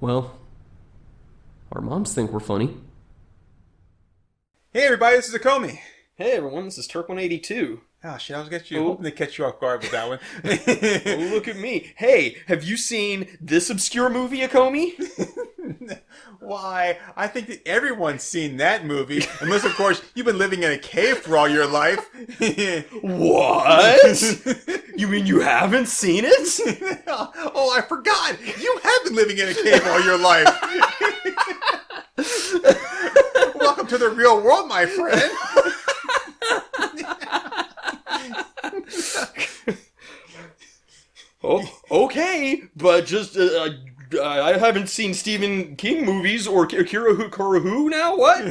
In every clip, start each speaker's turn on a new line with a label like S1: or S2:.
S1: Well, our moms think we're funny.
S2: Hey everybody, this is Acomi.
S1: Hey everyone, this is Turk182.
S2: Oh shit, I was hoping to catch you off guard with that one.
S1: Oh, look at me. Hey, have you seen this obscure movie, Acomi?
S2: Why, I think that everyone's seen that movie. Unless, of course, you've been living in a cave for all your life.
S1: What? You mean you haven't seen it?
S2: Oh, I forgot. You have been living in a cave all your life. Welcome to the real world, my friend.
S1: Oh, okay, but just I haven't seen Stephen King movies or Akira Kurosawa now. What?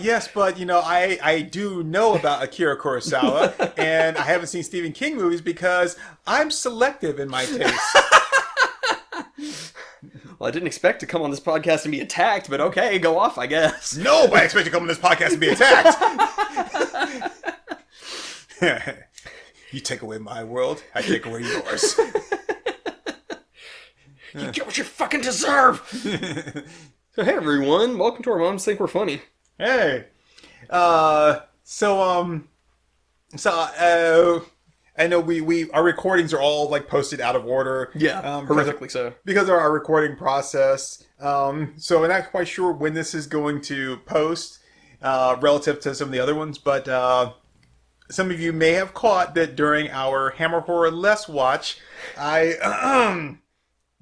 S2: Yes, but I do know about Akira Kurosawa, and I haven't seen Stephen King movies because I'm selective in my taste.
S1: Well, I didn't expect to come on this podcast and be attacked, but okay, go off, I guess.
S2: Nobody expects to come on this podcast and be attacked. You take away my world, I take away yours.
S1: You get what you fucking deserve! So hey everyone, welcome to Our Moms Think We're Funny.
S2: Hey. I know our recordings are all like posted out of order.
S1: Yeah, horrifically so.
S2: Because of our recording process. So I'm not quite sure when this is going to post relative to some of the other ones, but some of you may have caught that during our Hammer Horror Less watch, I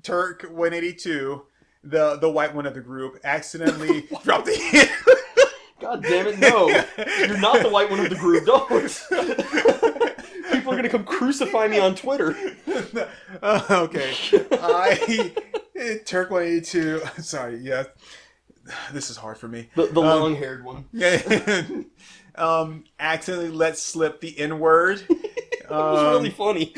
S2: Turk182, the white one of the group, accidentally dropped the hint.
S1: God damn it, no. You're not the white one of the group, don't. People are going to come crucify me on Twitter.
S2: Okay. Turk182, sorry, yeah. This is hard for me.
S1: The long-haired one.
S2: Yeah. Accidentally let slip the N-word.
S1: It was really funny.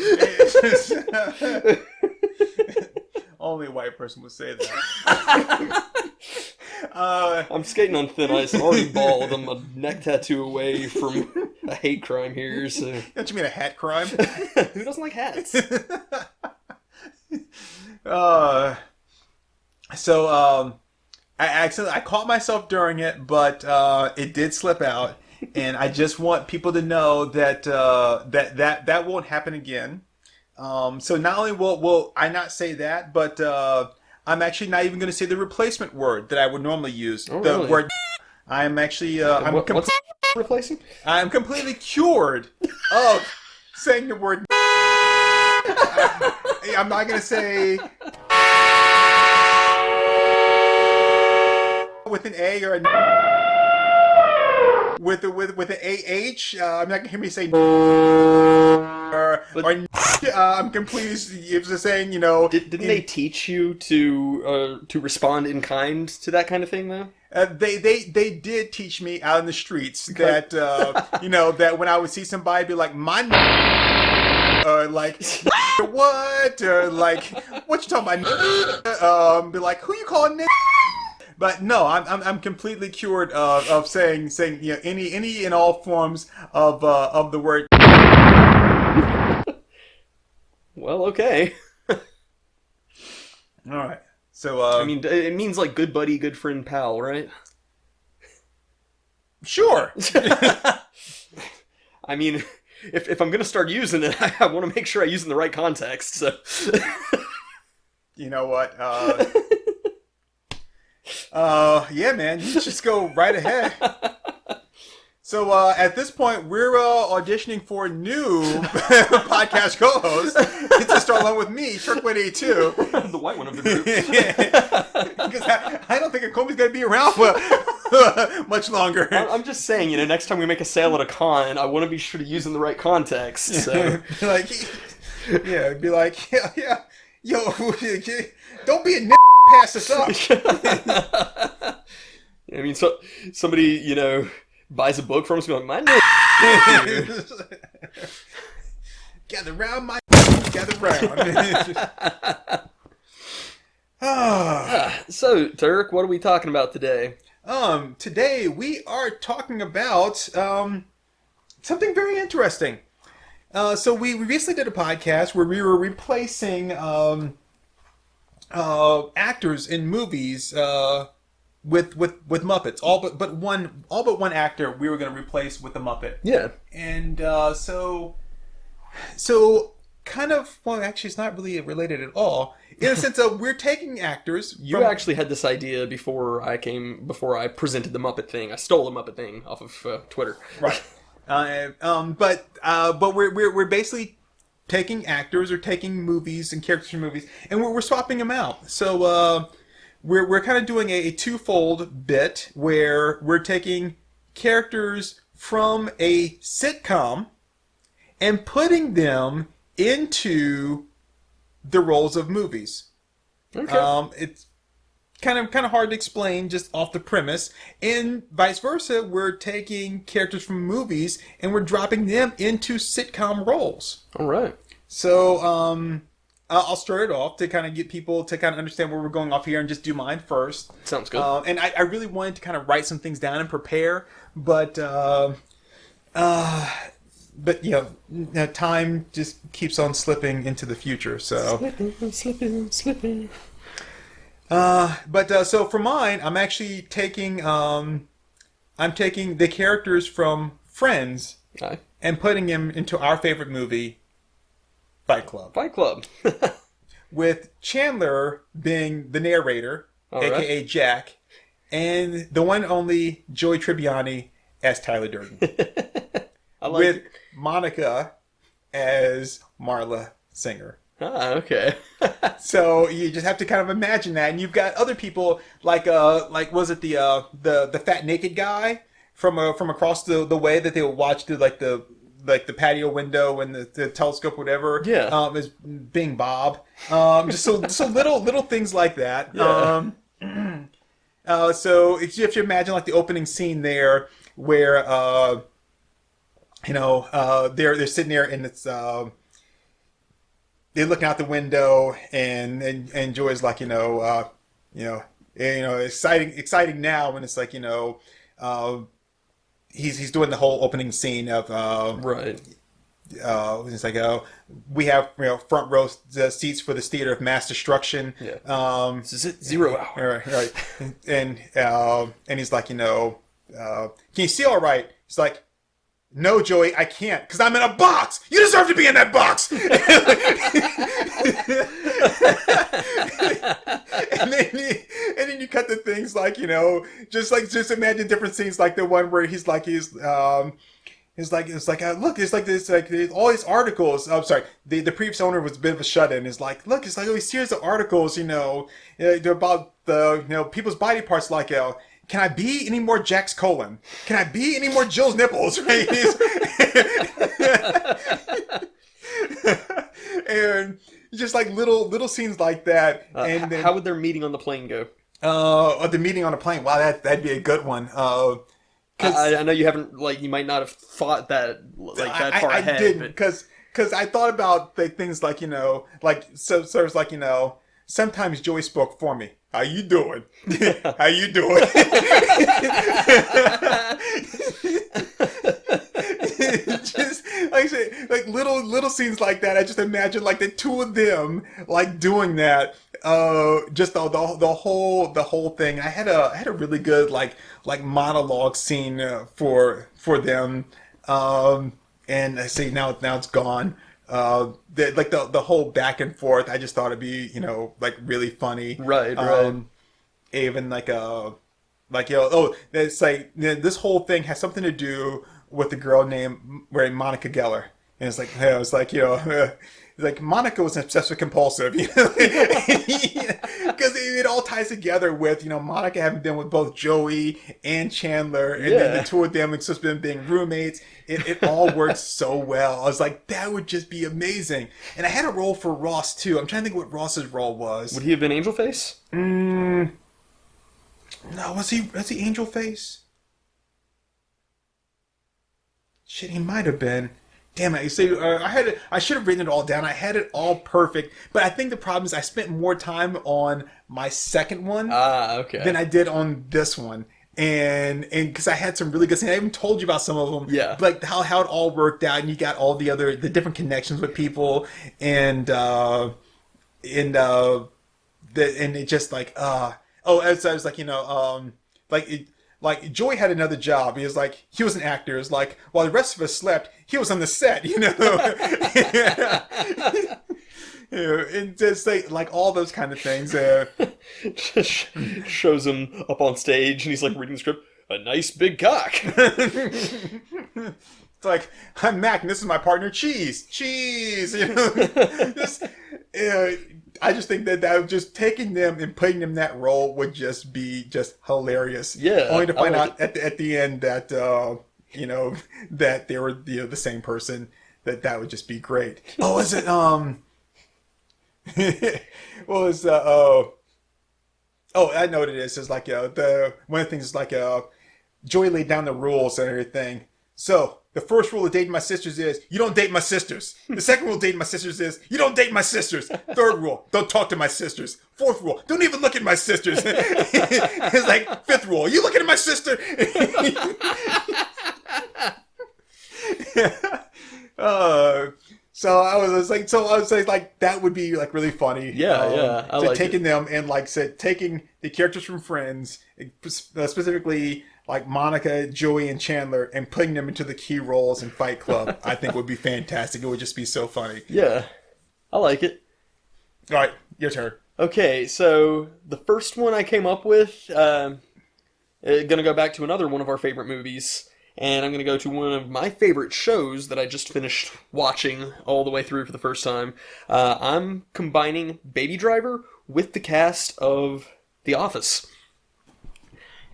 S2: Only a white person would say that.
S1: I'm skating on thin ice. I'm already bald. I'm a neck tattoo away from a hate crime here. So.
S2: Don't you mean a hat crime?
S1: Who doesn't like hats?
S2: I caught myself during it, but it did slip out, and I just want people to know that that won't happen again. So not only will I not say that, but I'm actually not even going to say the replacement word that I would normally use.
S1: Oh,
S2: the
S1: really?
S2: word. I'm actually
S1: What's replacing?
S2: I'm completely cured of saying the word. I'm not going to say with an A or a with an AH. I'm not going to hear me say I'm completely just saying,
S1: Didn't they teach you to respond in kind to that kind of thing, though?
S2: They did teach me out in the streets that that when I would see somebody be like my or like what or like what you talking about, be like who you calling nigga? But no, I'm completely cured of saying any and all forms of the word.
S1: Well, okay.
S2: All right. So
S1: I mean, it means like good buddy, good friend, pal, right?
S2: Sure.
S1: I mean, if I'm gonna start using it, I want to make sure I use it in the right context. So.
S2: You know what? Yeah, man, you just go right ahead. So at this point, we're auditioning for a new podcast co-host to start along with me, Turk182.
S1: The white one of the group.
S2: Because I don't think Acomi's going to be around for much longer.
S1: I'm just saying, next time we make a sale at a con, I want to be sure to use it in the right context. So.
S2: Be like, yeah, yo, don't be a pass this up.
S1: I mean, somebody, buys a book from us, be like, my name.
S2: Gather round, gather round.
S1: So, Turk, what are we talking about today?
S2: Today we are talking about something very interesting. So we recently did a podcast where we were replacing actors in movies with Muppets. All but one actor we were going to replace with a Muppet.
S1: Yeah.
S2: And so kind of, well, actually, it's not really related at all. In the sense of we're taking actors.
S1: You actually had this idea before I presented the Muppet thing. I stole the Muppet thing off of Twitter.
S2: Right. But we're basically taking actors or taking movies and characters from movies, and we're swapping them out. So we're kind of doing a twofold bit where we're taking characters from a sitcom and putting them into the roles of movies.
S1: Okay.
S2: It's kind of hard to explain just off the premise, and vice versa. We're taking characters from movies and we're dropping them into sitcom roles.
S1: All right.
S2: So I'll start it off to kind of get people to kind of understand where we're going off here, and just do mine first.
S1: Sounds good.
S2: And I really wanted to kind of write some things down and prepare, but you know, time just keeps on slipping into the future. So
S1: Slipping.
S2: So for mine, I'm actually taking I'm taking the characters from Friends
S1: Aye.
S2: and putting them into our favorite movie, Fight Club.
S1: Fight Club.
S2: With Chandler being the narrator,
S1: All
S2: aka
S1: right.
S2: Jack, and the one and only Joey Tribbiani as Tyler Durden.
S1: I like
S2: With
S1: it.
S2: Monica as Marla Singer.
S1: Ah, okay.
S2: So you just have to kind of imagine that, and you've got other people like was it the fat naked guy from across the way that they would watch through like the patio window and the telescope, whatever.
S1: Yeah.
S2: As being Bob. Just so little things like that.
S1: Yeah.
S2: So you have to imagine like the opening scene there where they're sitting there and it's they're looking out the window and Joy's like exciting now, when it's like he's doing the whole opening scene of
S1: Right.
S2: it's like we have front row seats for this theater of mass destruction.
S1: Yeah. This is it. 0 hour.
S2: Right. And he's like, can you see all right? He's like, no, Joey, I can't, because I'm in a box. You deserve to be in that box. and then you cut the things like, just imagine different scenes, like the one where he's like, look, it's like this, like there's all these articles. I'm sorry, the previous owner was a bit of a shut-in. It's like, look, it's like all these series of articles, about the, people's body parts, like, can I be any more Jack's colon? Can I be any more Jill's nipples? Right? And just like little scenes like that. And then,
S1: how would their meeting on the plane go?
S2: the meeting on a plane. Wow, that'd be a good one.
S1: I know you haven't, you might not have thought that that far ahead.
S2: I didn't, because I thought about things like, so it's like, sometimes Joey spoke for me. How you doing? How you doing? Just like I say, like little scenes like that. I just imagine like the two of them like doing that. Just the whole thing. I had a really good like monologue scene for them. And I see now it's gone. The whole back and forth, I just thought it'd be really funny.
S1: Right.
S2: Even it's like this whole thing has something to do with a girl named Monica Geller, and it's like like Monica was obsessive compulsive, because it all ties together with Monica having been with both Joey and Chandler, and then the two of them just been being roommates. It all works so well. I was like, that would just be amazing. And I had a role for Ross too. I'm trying to think what Ross's role was.
S1: Would he have been Angel Face?
S2: No, was he Angel Face? Shit, he might have been. Damn it! You see, I should have written it all down. I had it all perfect, but I think the problem is I spent more time on my second one
S1: Okay.
S2: than I did on this one. and because I had some really good scenes. I even told you about some of them.
S1: Yeah.
S2: Like how it all worked out, and you got all the different connections with people, and it just like as I was like like Joey had another job. He was an actor. It's like while the rest of us slept, he was on the set. And just like all those kind of things.
S1: Just shows him up on stage and he's like reading the script. A nice big cock.
S2: It's like, I'm Mac and this is my partner Cheese. I just think that just taking them and putting them in that role would just be just hilarious.
S1: Yeah.
S2: Only to find out at the end that that they were the same person. That would just be great. Oh, is it what was oh, I know what it is. It's like one of the things is like Joey laid down the rules and everything. So the first rule of dating my sisters is you don't date my sisters. The second rule of dating my sisters is you don't date my sisters. Third rule, don't talk to my sisters. Fourth rule, don't even look at my sisters. It's like fifth rule, you looking at my sister? So I was like, that would be like really funny.
S1: Yeah, I like
S2: taking them and like said taking the characters from Friends, specifically like Monica, Joey, and Chandler, and putting them into the key roles in Fight Club. I think would be fantastic. It would just be so funny.
S1: Yeah, I like it.
S2: All right, your turn.
S1: Okay, so the first one I came up with, gonna go back to another one of our favorite movies. And I'm going to go to one of my favorite shows that I just finished watching all the way through for the first time. I'm combining Baby Driver with the cast of The Office.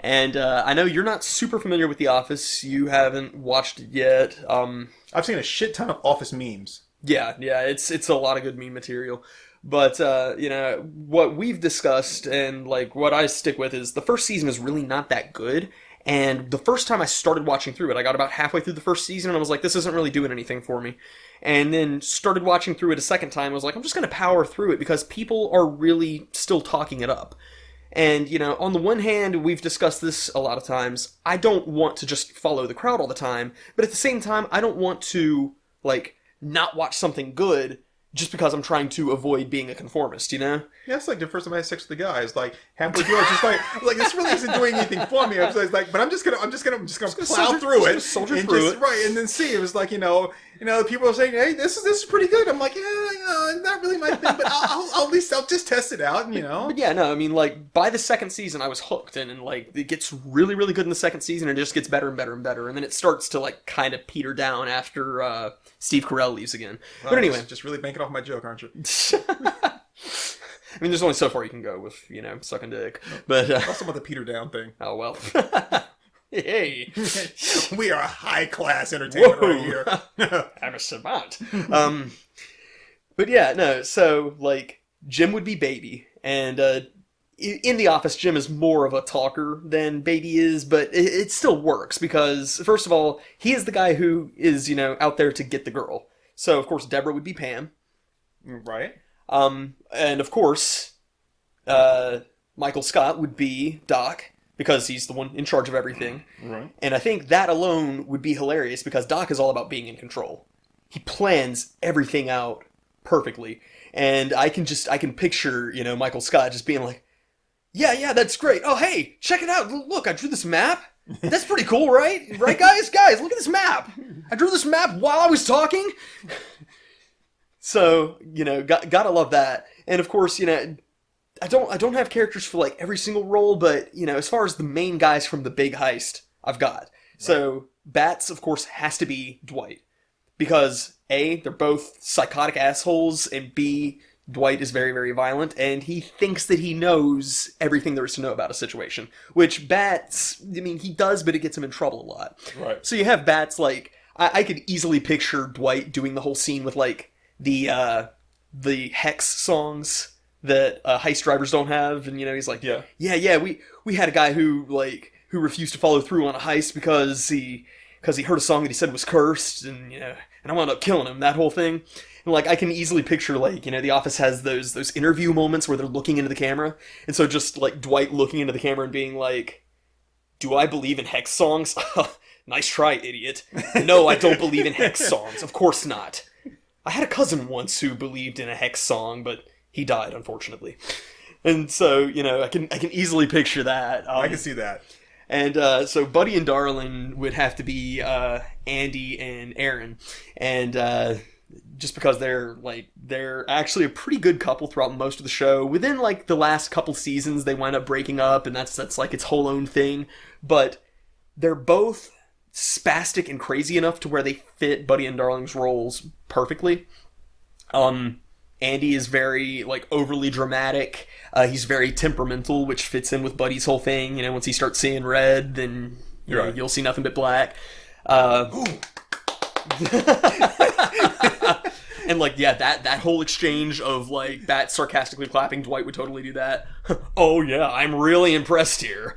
S1: And I know you're not super familiar with The Office. You haven't watched it yet.
S2: I've seen a shit ton of Office memes.
S1: Yeah, it's a lot of good meme material. But, what we've discussed and like what I stick with is the first season is really not that good. And the first time I started watching through it, I got about halfway through the first season and I was like, this isn't really doing anything for me. And then started watching through it a second time. I was like, I'm just going to power through it because people are really still talking it up. And, on the one hand, we've discussed this a lot of times. I don't want to just follow the crowd all the time. But at the same time, I don't want to, not watch something good just because I'm trying to avoid being a conformist,
S2: Yeah, it's like the first time I had sex with a guy. It's like halfway through, I was just like this really isn't doing anything for me. I was like, but I'm just gonna plow through it,
S1: soldier through it,
S2: right? And then see, it was like people are saying, hey, this is pretty good. I'm like, not really my thing, but I'll just test it out,
S1: But yeah, no, I mean, by the second season, I was hooked, and it gets really, really good in the second season, and it just gets better and better and better, and then it starts to kind of peter down after Steve Carell leaves again.
S2: Well,
S1: but anyway,
S2: just really banking off my joke, aren't you?
S1: I mean, there's only so far you can go with, sucking dick. But
S2: also about the peter down thing.
S1: Oh, well. Hey.
S2: We are high class entertainment right here.
S1: I'm a savant. But yeah, no, so, Jim would be Baby. And in The Office, Jim is more of a talker than Baby is, but it still works because, first of all, he is the guy who is, out there to get the girl. So, of course, Deborah would be Pam.
S2: Right.
S1: And of course, Michael Scott would be Doc, because he's the one in charge of everything.
S2: Right.
S1: And I think that alone would be hilarious, because Doc is all about being in control. He plans everything out perfectly. And I can picture, Michael Scott just being like, yeah, that's great. Oh, hey, check it out. Look, I drew this map. That's pretty cool, right? Right, guys? Guys, look at this map. I drew this map while I was talking. So, gotta love that. And of course, I don't have characters for every single role, but, as far as the main guys from The Big Heist, I've got. Right. So, Bats, of course, has to be Dwight. Because, A, they're both psychotic assholes, and B, Dwight is very, very violent, and he thinks that he knows everything there is to know about a situation. Which Bats, he does, but it gets him in trouble a lot.
S2: Right.
S1: So you have Bats, I could easily picture Dwight doing the whole scene with, the hex songs that heist drivers don't have, and he's like, yeah, we had a guy who refused to follow through on a heist because he heard a song that he said was cursed, and and I wound up killing him, that whole thing. And I can easily picture The Office has those interview moments where they're looking into the camera, and so just Dwight looking into the camera and being like, Do I believe in hex songs? Nice try, idiot. No, I don't believe in hex songs. Of course not. I had a cousin once who believed in a hex song, but he died, unfortunately. And so, I can easily picture that.
S2: I can see that.
S1: And so Buddy and Darling would have to be Andy and Aaron. And just because they're actually a pretty good couple throughout most of the show. Within like the last couple seasons, they wind up breaking up, and that's like its whole own thing. But they're both spastic and crazy enough to where they fit Buddy and Darling's roles perfectly. Andy is very like overly dramatic. He's very temperamental, which fits in with Buddy's whole thing. Once he starts seeing red, then you'll see nothing but black. And that whole exchange of like that sarcastically clapping, Dwight would totally do that. Oh yeah, I'm really impressed here.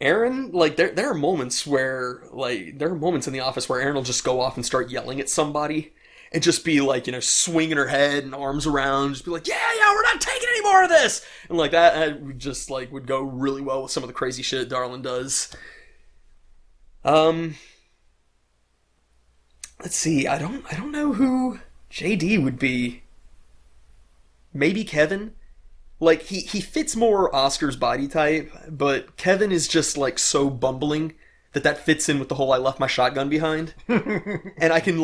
S1: Aaron, like there are moments where there are moments in the office where Aaron will just go off and start yelling at somebody and just be like, swinging her head and arms around, just be like, yeah, we're not taking any more of this, and like that would just would go really well with some of the crazy shit Darlin does. Let's see. I don't know who JD would be. Maybe Kevin. Like he fits more Oscar's body type, but Kevin is just like so bumbling that fits in with the whole I left my shotgun behind. And I can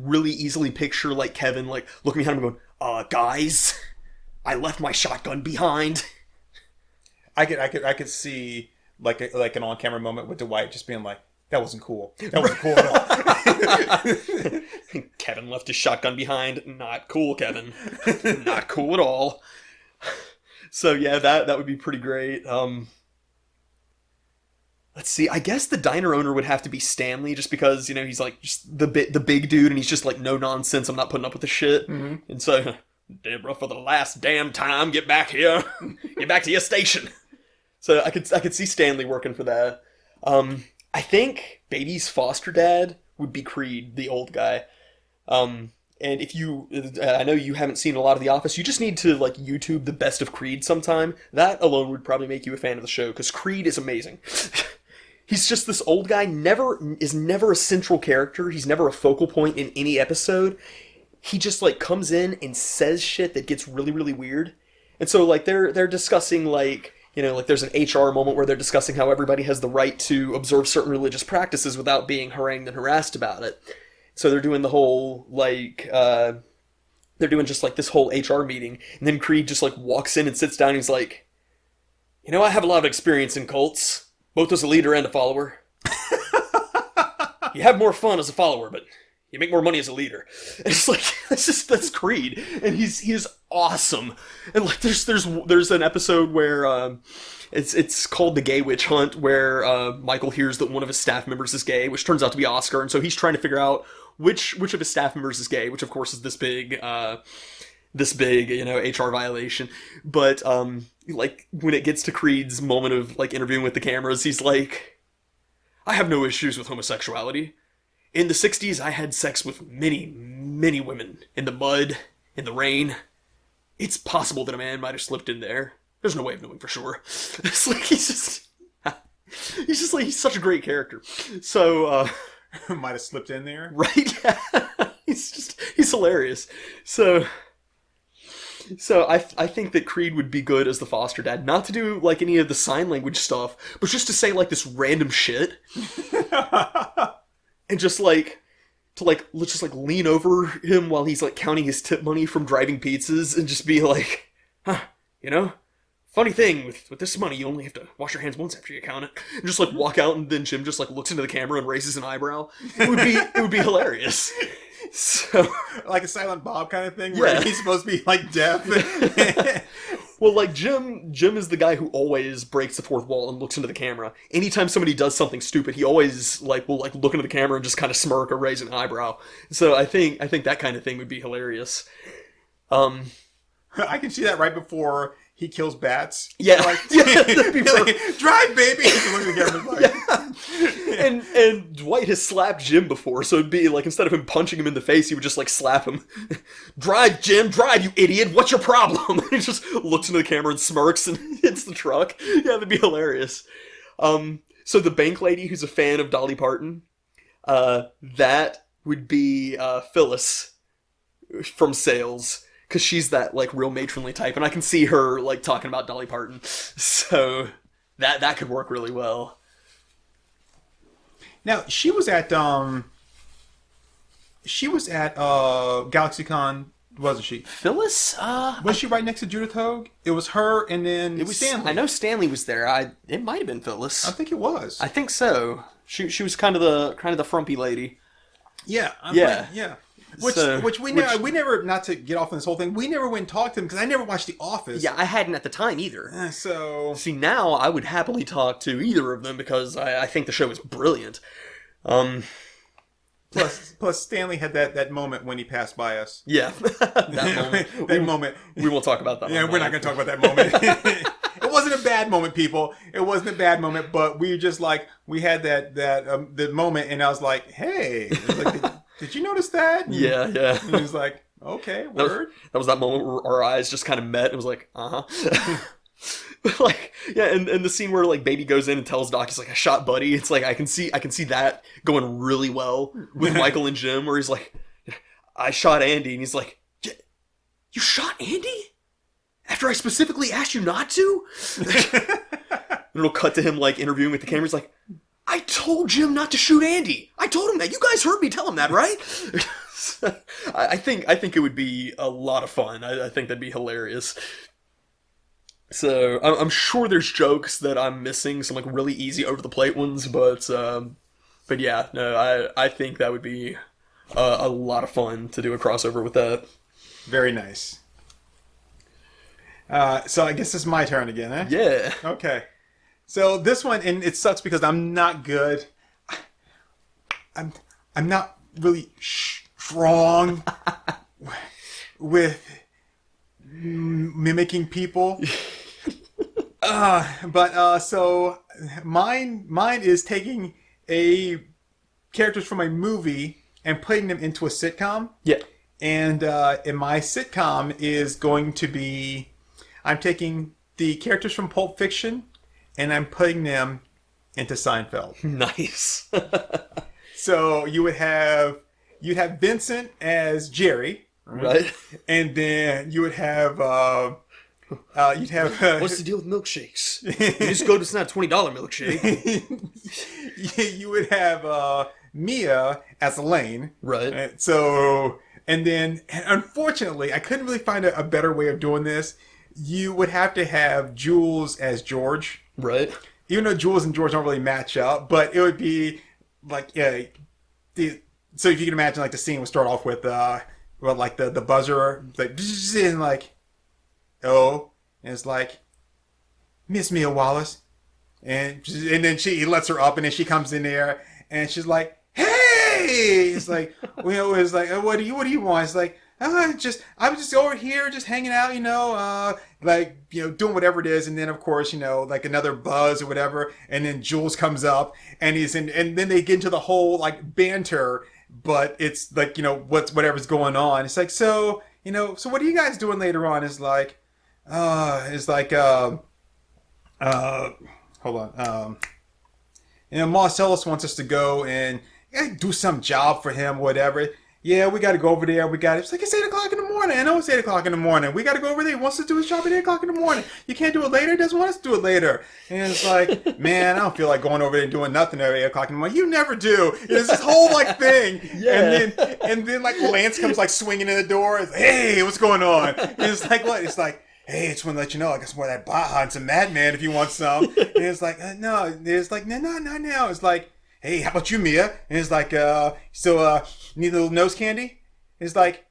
S1: really easily picture like Kevin like looking behind him and going, guys, I left my shotgun behind.
S2: I could see like an on-camera moment with Dwight just being like, that wasn't cool. That wasn't cool at
S1: all. Kevin left his shotgun behind. Not cool, Kevin. Not cool at all. So yeah, that would be pretty great. Let's see. I guess the diner owner would have to be Stanley, just because he's like just the big dude, and he's just like no nonsense. I'm not putting up with the shit. Mm-hmm. And so, Deborah, for the last damn time, get back here. Get back to your station. So I could see Stanley working for that. I think Baby's foster dad would be Creed, the old guy. And if I know you haven't seen a lot of The Office, you just need to like YouTube the best of Creed sometime. That alone would probably make you a fan of the show, because Creed is amazing. He's just this old guy, never a central character. He's never a focal point in any episode. He just like comes in and says shit that gets really, really weird. And so like they're discussing like there's an HR moment where they're discussing how everybody has the right to observe certain religious practices without being harangued and harassed about it. So they're doing the whole, they're doing just, this whole HR meeting. And then Creed just, walks in and sits down and he's like, I have a lot of experience in cults, both as a leader and a follower. You have more fun as a follower, but you make more money as a leader. And it's like, that's Creed. And he is awesome. And, there's an episode where, it's called The Gay Witch Hunt, where Michael hears that one of his staff members is gay, which turns out to be Oscar, and so he's trying to figure out which of his staff members is gay, which of course is this big HR violation. But when it gets to Creed's moment of interviewing with the cameras, he's like, I have no issues with homosexuality. In the 60s, I had sex with many, many women in the mud, in the rain. It's possible that a man might have slipped in there. There's no way of knowing for sure. It's like he's such a great character. So
S2: might have slipped in there,
S1: right? Yeah. he's hilarious. So I think that Creed would be good as the foster dad, not to do any of the sign language stuff, but just to say this random shit, and just let's just lean over him while he's counting his tip money from driving pizzas, and just be like, huh, funny thing, with this money, you only have to wash your hands once after you count it. And just walk out, and then Jim just looks into the camera and raises an eyebrow. It would be hilarious. So
S2: like a Silent Bob kind of thing, where he's supposed to be deaf.
S1: Well, Jim is the guy who always breaks the fourth wall and looks into the camera. Anytime somebody does something stupid, he always will look into the camera and just kind of smirk or raise an eyebrow. So I think that kind of thing would be hilarious.
S2: I can see that right before he kills bats.
S1: Yeah.
S2: That'd be drive, baby! Look at the camera,
S1: And Dwight has slapped Jim before, so it'd be like, instead of him punching him in the face, he would just like slap him. Drive, Jim, drive, you idiot! What's your problem? And he just looks into the camera and smirks and hits the truck. Yeah, that'd be hilarious. So the bank lady who's a fan of Dolly Parton, that would be Phyllis from Sales, because she's that like real matronly type, and I can see her like talking about Dolly Parton, so that could work really well.
S2: Now she was at GalaxyCon, wasn't she?
S1: Phyllis?
S2: Was she right next to Judith Hogue? It was her, and then
S1: It was
S2: Stanley.
S1: I know Stanley was there. It might have been Phyllis.
S2: I think it was.
S1: I think so. She was kind of the frumpy lady.
S2: Yeah.
S1: Yeah.
S2: Which we never, not to get off on this whole thing, we never went and talked to him because I never watched The Office.
S1: Yeah, I hadn't at the time either.
S2: So
S1: See, now I would happily talk to either of them because I think the show is brilliant.
S2: Plus Stanley had that moment when he passed by us.
S1: Yeah, that moment. We won't talk about that.
S2: Yeah, we're not going to talk about that moment. It wasn't a bad moment, people. It wasn't a bad moment, but we just like, we had the moment, and I was like, hey, did you notice that? And,
S1: Yeah.
S2: And he was like, okay, word.
S1: That was that moment where our eyes just kind of met. It was like, uh-huh. Like, yeah, and the scene where like Baby goes in and tells Doc he's like, I shot Buddy. It's like I can see that going really well with Michael and Jim, where he's like, I shot Andy, and he's like, you shot Andy? After I specifically asked you not to? And it'll cut to him like interviewing with the camera. He's like, I told Jim not to shoot Andy. I told him that. You guys heard me tell him that, right? I think it would be a lot of fun. I think that'd be hilarious. So I'm sure there's jokes that I'm missing, some like really easy over the plate ones, but yeah, no, I think that would be a lot of fun to do a crossover with that.
S2: Very nice. So I guess it's my turn again, eh?
S1: Yeah.
S2: Okay. So this one, and it sucks because I'm not good. I'm not really strong with mimicking people. So mine is taking characters from a movie and putting them into a sitcom.
S1: Yeah.
S2: And in my sitcom is going to be, I'm taking the characters from Pulp Fiction and I'm putting them into Seinfeld.
S1: Nice.
S2: So you'd have Vincent as Jerry,
S1: right?
S2: And then you would have
S1: What's the deal with milkshakes? You just go to, it's not a $20 milkshake.
S2: You would have Mia as Elaine,
S1: right?
S2: So, and then unfortunately, I couldn't really find a better way of doing this. You would have to have Jules as George,
S1: right?
S2: Even though Jules and George don't really match up, but it would be like so if you can imagine, like the scene would start off with like the buzzer, like and like. Oh, and it's like, Miss Mia Wallace. And then he lets her up, and then she comes in there, and she's like, hey! It's like, it's like, what do you want? It's like, I was just over here, just hanging out, doing whatever it is. And then, of course, like another buzz or whatever. And then Jules comes up, and and then they get into the whole, like, banter, but it's like, whatever's going on. It's like, so what are you guys doing later on? It's like, hold on. Marcellus wants us to go and do some job for him, whatever. Yeah, we got to go over there. It's like, it's 8 o'clock in the morning. I know it's 8 o'clock in the morning. We got to go over there. He wants us to do his job at 8 o'clock in the morning. You can't do it later. He doesn't want us to do it later. And it's like, man, I don't feel like going over there and doing nothing at 8 o'clock in the morning. You never do. It's this whole like thing.
S1: Yeah.
S2: And then like Lance comes like swinging in the door. It's like, hey, what's going on? And it's like, what? It's like, hey, just want to let you know, I got some more of that Baja and some Madman if you want some. And it's like, no. It's like, no. It's like, hey, how about you, Mia? And it's like, need a little nose candy? It's like,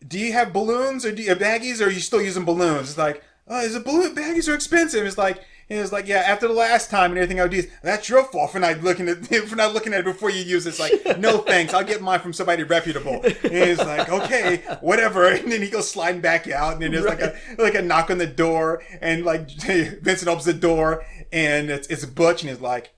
S2: do you have balloons or do you have baggies, or are you still using balloons? It's like, is it balloon baggies are expensive? It's like, yeah, after the last time and everything I would do, that's your fault for not looking at it before you use it. It's like, no thanks, I'll get mine from somebody reputable. And it's like, okay, whatever. And then he goes sliding back out, and then there's like a knock on the door, and like Vincent opens the door, and it's Butch, and he's like,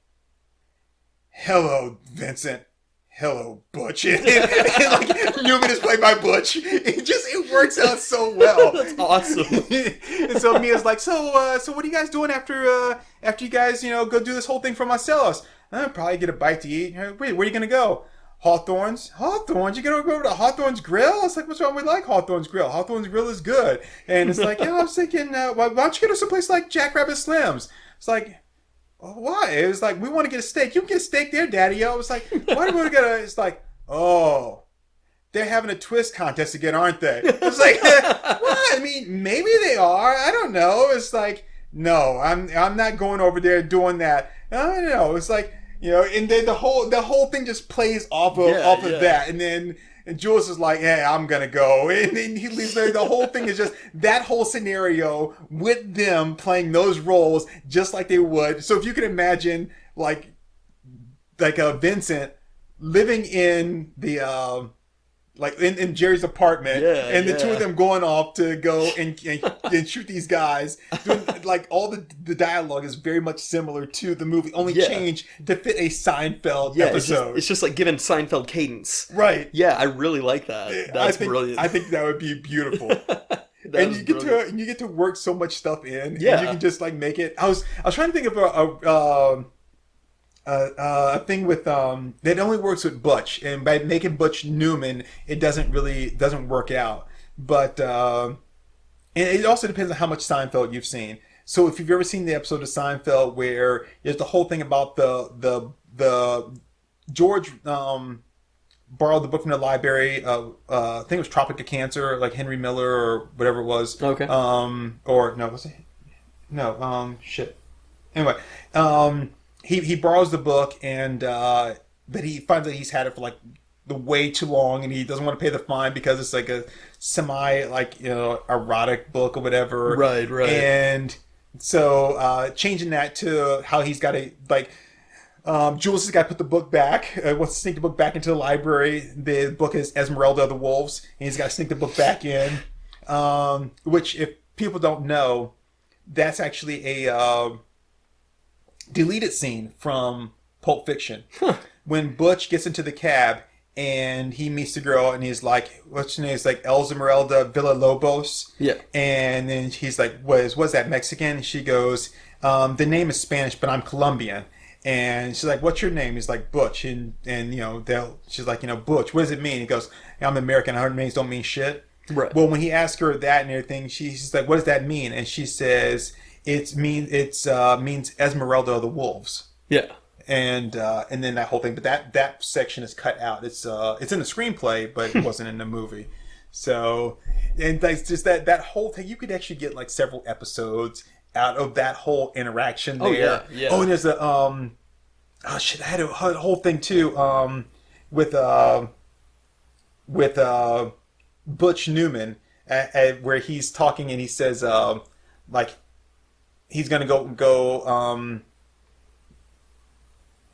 S2: hello, Vincent. Hello, Butch. And like Newman is played by Butch. It works out so well.
S1: That's awesome.
S2: And so Mia's like, so what are you guys doing after you guys, go do this whole thing for Marcellus? Probably get a bite to eat. Wait, where are you gonna go? Hawthorne's? You gonna go over to Hawthorne's Grill? It's like, what's wrong with like Hawthorne's Grill? Hawthorne's Grill is good. And it's like, I was thinking, why don't you go to someplace like Jackrabbit Slim's? It's like, why? It was like, we want to get a steak. You can get a steak there, Daddy. I was like, why do we want to get a... It's like, oh, they're having a twist contest again, aren't they? It's like, what? I mean, maybe they are. I don't know. It's like, no, I'm not going over there doing that. I don't know. It's like, and then the whole thing just plays off of that, and then. And Jules is like, yeah, I'm going to go. And then he leaves there. The whole thing is just that whole scenario with them playing those roles just like they would. So if you can imagine like Vincent living in the, in Jerry's apartment and the two of them going off to go and shoot these guys. Doing, like all the dialogue is very much similar to the movie, only changed to fit a Seinfeld episode.
S1: It's just like giving Seinfeld cadence.
S2: Right.
S1: Yeah, I really like that. That's brilliant.
S2: I think that would be beautiful. And you get to work so much stuff in. Yeah. And you can just like make it. I was trying to think of a thing with that only works with Butch, and by making Butch Newman, it doesn't work out. But and it also depends on how much Seinfeld you've seen. So if you've ever seen the episode of Seinfeld where there's the whole thing about the George borrowed the book from the library. I think it was Tropic of Cancer, like Henry Miller or whatever it was.
S1: Okay.
S2: Or no, was it? No. Shit. Anyway. He borrows the book, and but he finds that he's had it for like the way too long, and he doesn't want to pay the fine because it's like a semi erotic book or whatever.
S1: Right.
S2: And so changing that to how he's got to like. Jules has got to put the book back. Wants to sneak the book back into the library. The book is Esmeralda of the Wolves, and he's got to sneak the book back in. Which, if people don't know, that's actually a deleted scene from Pulp Fiction. When Butch gets into the cab and he meets the girl, and he's like, what's her name? It's like Esmeralda Villalobos.
S1: Yeah.
S2: And then he's like, was that Mexican? She goes, the name is Spanish, but I'm Colombian. And she's like, what's your name? He's like, Butch. And she's like, Butch, what does it mean? He goes, I'm American. Her names don't mean shit.
S1: Right.
S2: Well, when he asks her that and everything, she's like, what does that mean? And she says, it means Esmeralda of the Wolves.
S1: Yeah.
S2: And then that whole thing, but that section is cut out. It's in the screenplay, but it wasn't in the movie. So, and like just that whole thing, you could actually get like several episodes out of that whole interaction there.
S1: Yeah.
S2: Oh, and there's I had a whole thing too with Butch Newman where he's talking and he says like he's gonna go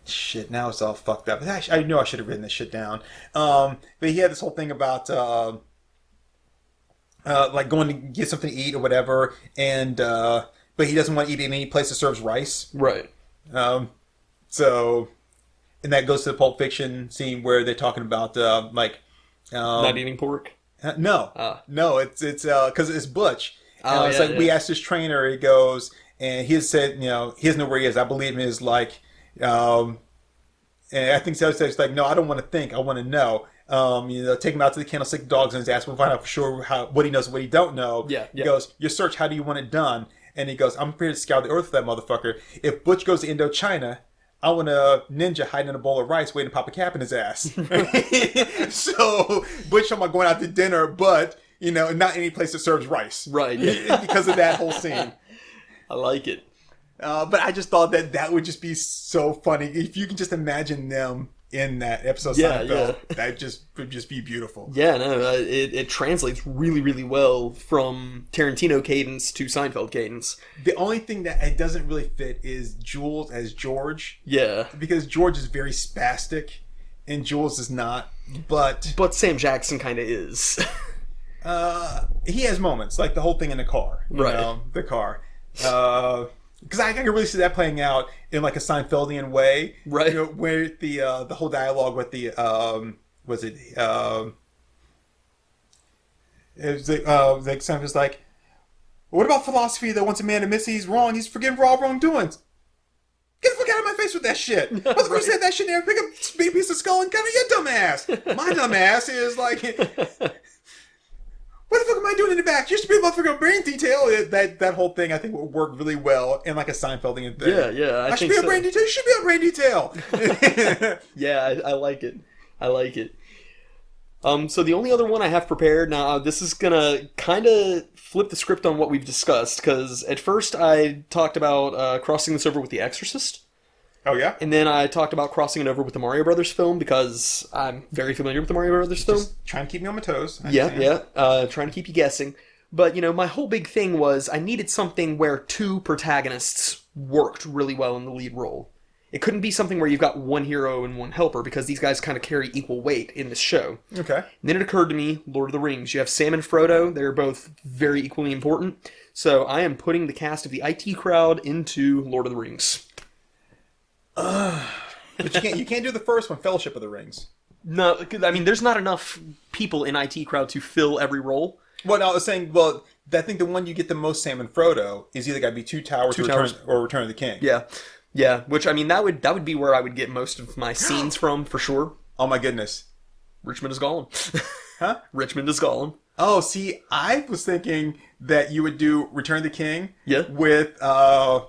S2: shit, now it's all fucked up. I know I should have written this shit down. But he had this whole thing about like going to get something to eat or whatever, and but he doesn't want to eat in any place that serves rice.
S1: Right.
S2: So, and that goes to the Pulp Fiction scene where they're talking about
S1: not eating pork.
S2: No, it's because it's Butch. It's like we asked his trainer. He goes and he said, he doesn't know where he is. I believe him is like, and I think so. It's like, no, I don't want to think. I want to know. Take him out to the kennel, stick the dogs in his ass. We'll find out for sure what he knows, what he don't know.
S1: Yeah.
S2: He goes, your search. How do you want it done? And he goes, I'm prepared to scour the earth for that motherfucker. If Butch goes to Indochina, I want a ninja hiding in a bowl of rice waiting to pop a cap in his ass. So Butch, I'm going out to dinner, but not any place that serves rice.
S1: Right. Yeah.
S2: Because of that whole scene.
S1: I like it.
S2: But I just thought that would just be so funny if you can just imagine them in that episode of Seinfeld. That would just be beautiful.
S1: Yeah, no, it translates really, really well from Tarantino cadence to Seinfeld cadence.
S2: The only thing that it doesn't really fit is Jules as George.
S1: Yeah.
S2: Because George is very spastic, and Jules is not. But
S1: Sam Jackson kind of is.
S2: He has moments, like the whole thing in the car. The car. because I can really see that playing out in like a Seinfeldian way,
S1: Right.
S2: You know, where the whole dialogue with the was it was like Seinfeld's like, what about philosophy that once a man admits he's wrong, he's forgiven for all wrongdoings? Get the fuck out of my face with that shit. What's the said that shit there? Pick up a big piece of skull and cut it, your dumb ass. My dumb ass is like, what the fuck am I doing in the back? You should be able to figure out brain detail. That whole thing, I think, would work really well in like a Seinfeldian thing.
S1: Yeah,
S2: I should be on brain detail. You should be on brain detail.
S1: Yeah, I like it. I like it. So the only other one I have prepared, now this is gonna kind of flip the script on what we've discussed, because at first I talked about crossing this over with The Exorcist.
S2: Oh, yeah?
S1: And then I talked about crossing it over with the Mario Brothers film, because I'm very familiar with the Mario Brothers film.
S2: Just trying to keep me on my toes.
S1: Yeah. Trying to keep you guessing. But, my whole big thing was I needed something where two protagonists worked really well in the lead role. It couldn't be something where you've got one hero and one helper, because these guys kind of carry equal weight in this show.
S2: Okay.
S1: And then it occurred to me, Lord of the Rings. You have Sam and Frodo. They're both very equally important. So I am putting the cast of the IT crowd into Lord of the Rings.
S2: But you can't do the first one, Fellowship of the Rings.
S1: No, I mean, there's not enough people in IT crowd to fill every role.
S2: Well, no, I was saying, I think the one you get the most Sam and Frodo is either got to be Two Towers, or Return of the King.
S1: Yeah, which, I mean, that would be where I would get most of my scenes from, for sure.
S2: Oh my goodness.
S1: Richmond is Gollum.
S2: Huh?
S1: Richmond is Gollum.
S2: Oh, see, I was thinking that you would do Return of the King with Sam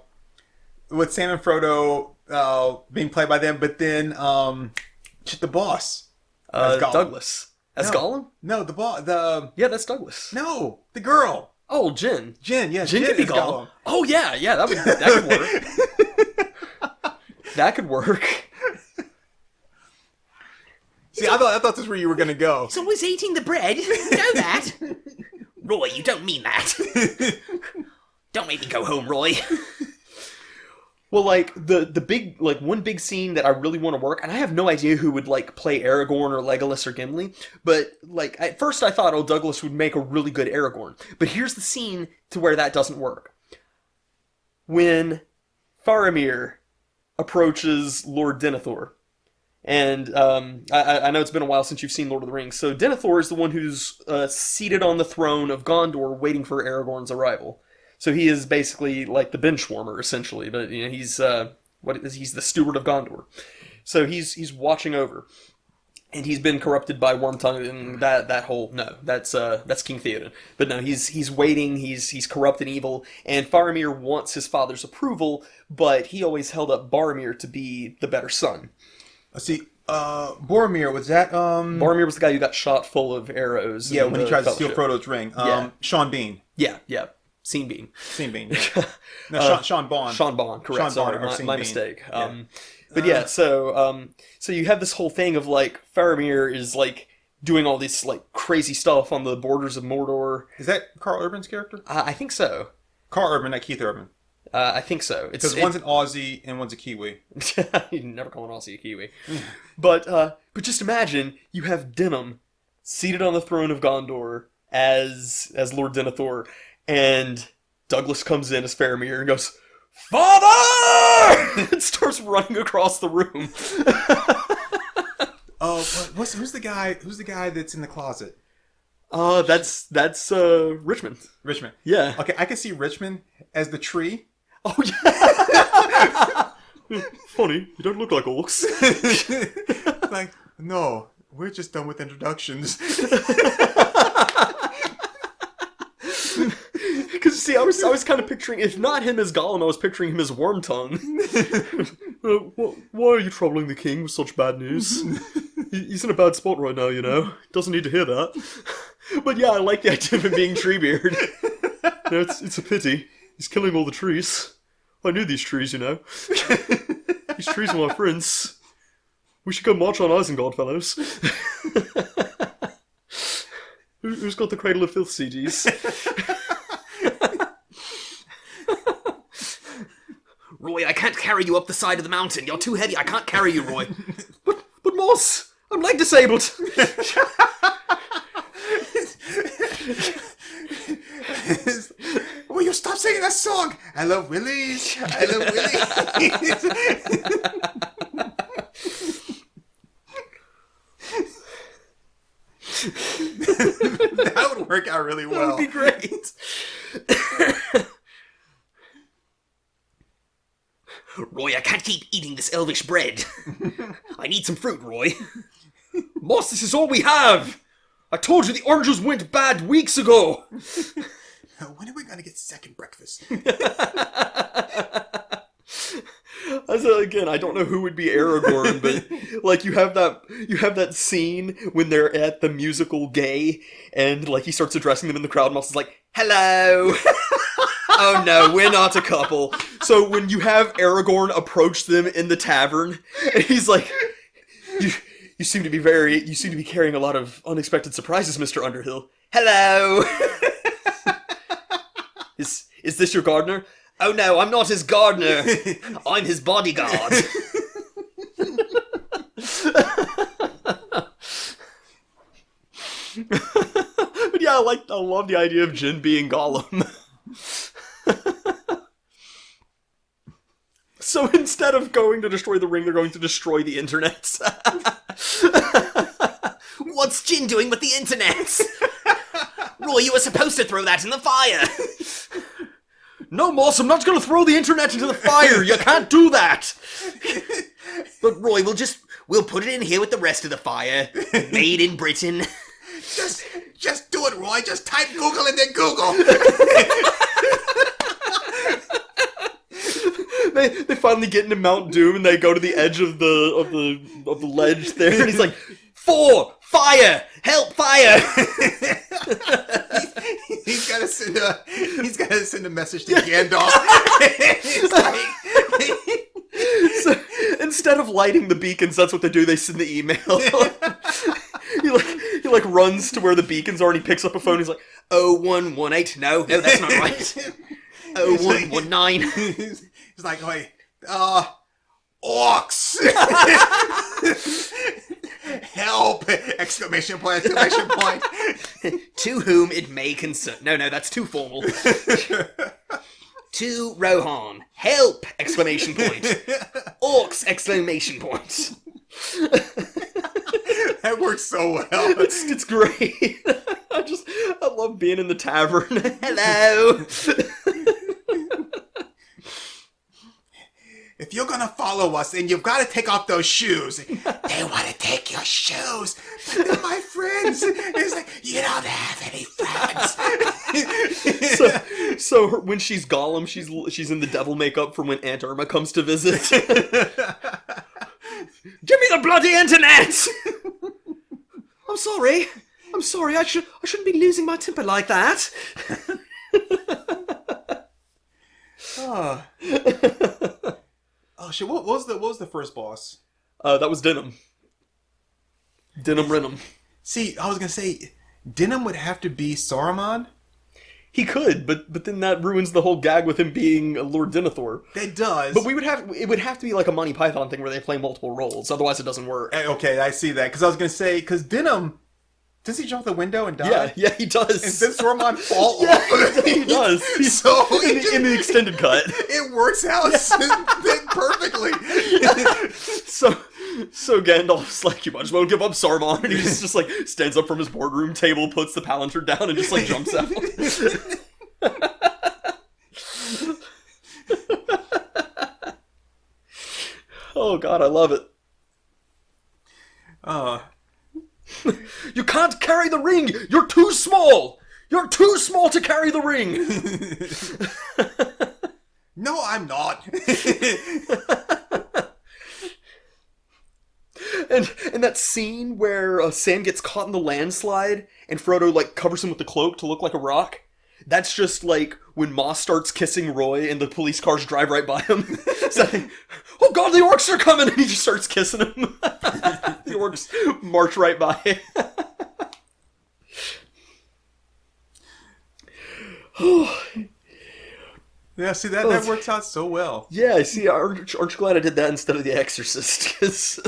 S2: and Frodo being played by them, but then the boss as Gollum.
S1: Douglas. As Gollum?
S2: No, the boss.
S1: Yeah, that's Douglas.
S2: No, the girl.
S1: Oh, Jin.
S2: Jin
S1: could be Gollum. Oh, yeah, that could work. That could work.
S2: See, I thought this is where you were going to go.
S1: He's always eating the bread. You know that. Roy, you don't mean that. Don't make me go home, Roy. Well, like, the big, like, one big scene that I really want to work, and I have no idea who would, like, play Aragorn or Legolas or Gimli, but, like, at first I thought, Douglas would make a really good Aragorn. But here's the scene to where that doesn't work. When Faramir approaches Lord Denethor, and I know it's been a while since you've seen Lord of the Rings, so Denethor is the one who's seated on the throne of Gondor waiting for Aragorn's arrival. So he is basically like the benchwarmer, essentially, but he's he's the steward of Gondor. So he's watching over, and he's been corrupted by Wormtongue and that whole that's King Theoden. But no, he's waiting, he's corrupt and evil, and Faramir wants his father's approval, but he always held up Boromir to be the better son.
S2: Let's see. Boromir, was that
S1: Boromir was the guy who got shot full of arrows.
S2: Yeah, when he tried to steal Frodo's ring. Sean Bean.
S1: Yeah. Scene Bean.
S2: No, Sean Bond.
S1: Sean Bond, correct.
S2: Sean Bond,
S1: Sorry, my mistake. But yeah, so you have this whole thing of, like, Faramir is, like, doing all this, like, crazy stuff on the borders of Mordor.
S2: Is that Carl Urban's character?
S1: I think so.
S2: Carl Urban, not Keith Urban.
S1: I think so.
S2: Because one's an Aussie and one's a Kiwi.
S1: You never call an Aussie a Kiwi. But just imagine you have Denham seated on the throne of Gondor as Lord Denethor, and Douglas comes in as Faramir and goes, "Father!" and starts running across the room.
S2: Who's the guy that's in the closet?
S1: That's Richmond.
S2: Richmond.
S1: Yeah.
S2: Okay, I can see Richmond as the tree.
S1: Oh yeah. Funny, you don't look like orcs.
S2: Like, no, we're just done with introductions.
S1: Because see, I was kind of picturing, if not him as Gollum, I was picturing him as Wormtongue. Why are you troubling the king with such bad news? He's in a bad spot right now, Doesn't need to hear that. But yeah, I like the idea of him being Treebeard. It's a pity. He's killing all the trees. I knew these trees, These trees are my friends. We should go march on Isengard, fellows. Who's got the Cradle of Filth CDs? Roy, I can't carry you up the side of the mountain. You're too heavy. I can't carry you, Roy. But Moss, I'm leg disabled.
S2: Will you stop saying a song. I love Willies. I love Willies. That would work out really well.
S1: That would be great. Roy, I can't keep eating this elvish bread. I need some fruit, Roy. Moss, this is all we have. I told you the oranges went bad weeks ago.
S2: When are we going to get second breakfast?
S1: Again, I don't know who would be Aragorn, but like you have that scene when they're at the musical Gay, and like he starts addressing them in the crowd, and Moss is like, "Hello." Oh no, we're not a couple. So when you have Aragorn approach them in the tavern, and he's like, "You seem to be carrying a lot of unexpected surprises, Mr. Underhill." Hello. Is this your gardener? Oh no, I'm not his gardener. I'm his bodyguard. But yeah, I love the idea of Jin being Gollum. So instead of going to destroy the ring, they're going to destroy the internet. What's Jin doing with the internet? Roy, you were supposed to throw that in the fire. No, Moss, I'm not going to throw the internet into the fire. You can't do that. But Roy, we'll put it in here with the rest of the fire. Made in Britain.
S2: Just do it, Roy. Just type Google and then Google.
S1: They finally get into Mount Doom and they go to the edge of the ledge there, and he's like, 4 fire, help fire.
S2: He's got to send a message to Gandalf. It's like,
S1: so instead of lighting the beacons, that's what they do. They send the email. He runs to where the beacons are and he picks up a phone. He's like, 0118. No, that's not right. 0119.
S2: He's like, wait, orcs. Help! Exclamation point, exclamation point.
S1: To whom it may concern. No, that's too formal. To Rohan. Help! Exclamation point. Orcs! Exclamation point.
S2: That works so well.
S1: It's great. I love being in the tavern. Hello!
S2: If you're gonna follow us, then you've got to take off those shoes. They want to take your shoes, but they're my friends. It's like, you don't have any friends.
S1: So when she's Gollum, she's in the devil makeup from when Aunt Irma comes to visit. Give me the bloody internet! I'm sorry. I shouldn't be losing my temper like that.
S2: Oh shit! What was the first boss?
S1: That was Denim. Denim Renum.
S2: See, I was gonna say, Denim would have to be Saruman.
S1: He could, but then that ruins the whole gag with him being Lord Denethor.
S2: It does.
S1: But it would have to be like a Monty Python thing where they play multiple roles, otherwise it doesn't work.
S2: Okay, I see that. Because I was gonna say, because Denim, does he jump the window and die?
S1: Yeah, he does.
S2: And then Saruman fall off.
S1: He does.
S2: So
S1: in the extended cut,
S2: it works out perfectly.
S1: So Gandalf's like, you might as well give up Saruman, and he just like stands up from his boardroom table, puts the palantir down, and just like jumps out. Oh god, I love it. You can't carry the ring! You're too small! You're too small to carry the ring!
S2: No, I'm not.
S1: And that scene where Sam gets caught in the landslide and Frodo like covers him with the cloak to look like a rock. That's just like when Moss starts kissing Roy and the police cars drive right by him. Saying, oh god, the orcs are coming! And he just starts kissing him. The orcs march right by.
S2: Yeah, see, that works out so well.
S1: Yeah, see, aren't you glad I did that instead of The Exorcist? Because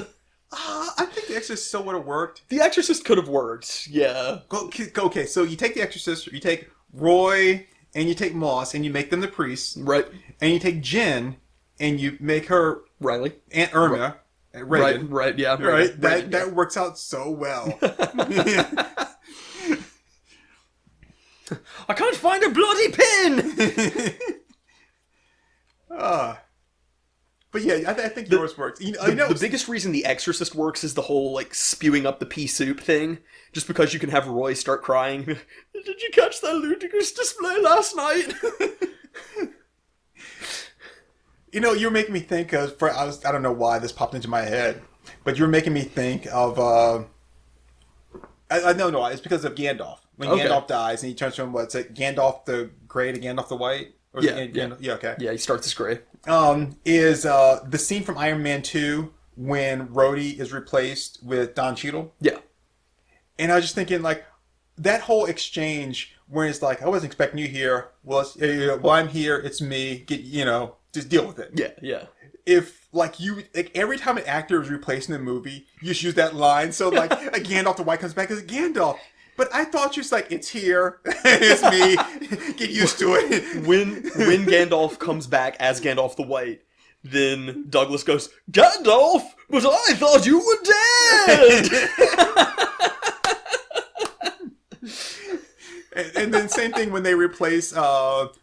S2: I think The Exorcist still would have worked.
S1: The Exorcist could have worked, yeah.
S2: Okay, so you take The Exorcist, you take Roy and you take Moss and you make them the priests.
S1: Right.
S2: And you take Jen and you make her
S1: Riley.
S2: Aunt Irma. Reagan.
S1: Right, yeah.
S2: Right?
S1: Reagan,
S2: That works out so well.
S1: I can't find a bloody pin!
S2: But yeah, I think yours works.
S1: The biggest reason The Exorcist works is the whole, like, spewing up the pea soup thing. Just because you can have Roy start crying. Did you catch that ludicrous display last night?
S2: You're making me think of... I don't know why this popped into my head. But you're making me think of... No, it's because of Gandalf. When Gandalf dies and he turns from, what's it, Gandalf the Grey to Gandalf the White? Or
S1: Yeah,
S2: okay.
S1: Yeah, he starts as Grey.
S2: Is the scene from Iron Man 2 when Rhodey is replaced with Don Cheadle.
S1: Yeah.
S2: And I was just thinking, like, that whole exchange where it's like, I wasn't expecting you here. Well, I'm here. It's me. Just deal with it.
S1: Yeah.
S2: If, every time an actor is replaced in a movie, you just use that line. So, like, Gandalf the White comes back as Gandalf. But I thought just like, it's here, it's me, get used to it.
S1: When Gandalf comes back as Gandalf the White, then Douglas goes, Gandalf, but I thought you were
S2: dead! and then same thing when they replace Dumbledore,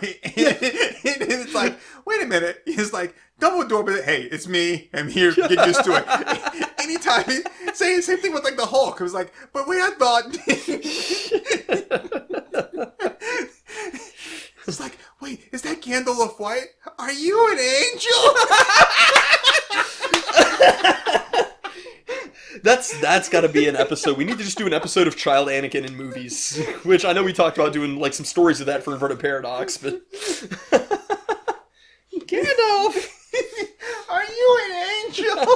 S2: and it's like, wait a minute, he's like, Dumbledore, but hey, it's me, I'm here, get used to it. Anytime, same thing with like the Hulk, it was like, but wait, I thought... It's like, wait, is that Gandalf White? Are you an angel?
S1: That's got to be an episode. We need to just do an episode of Child Anakin in movies, which I know we talked about doing like some stories of that for Inverted Paradox, but Gandalf,
S2: are you an angel?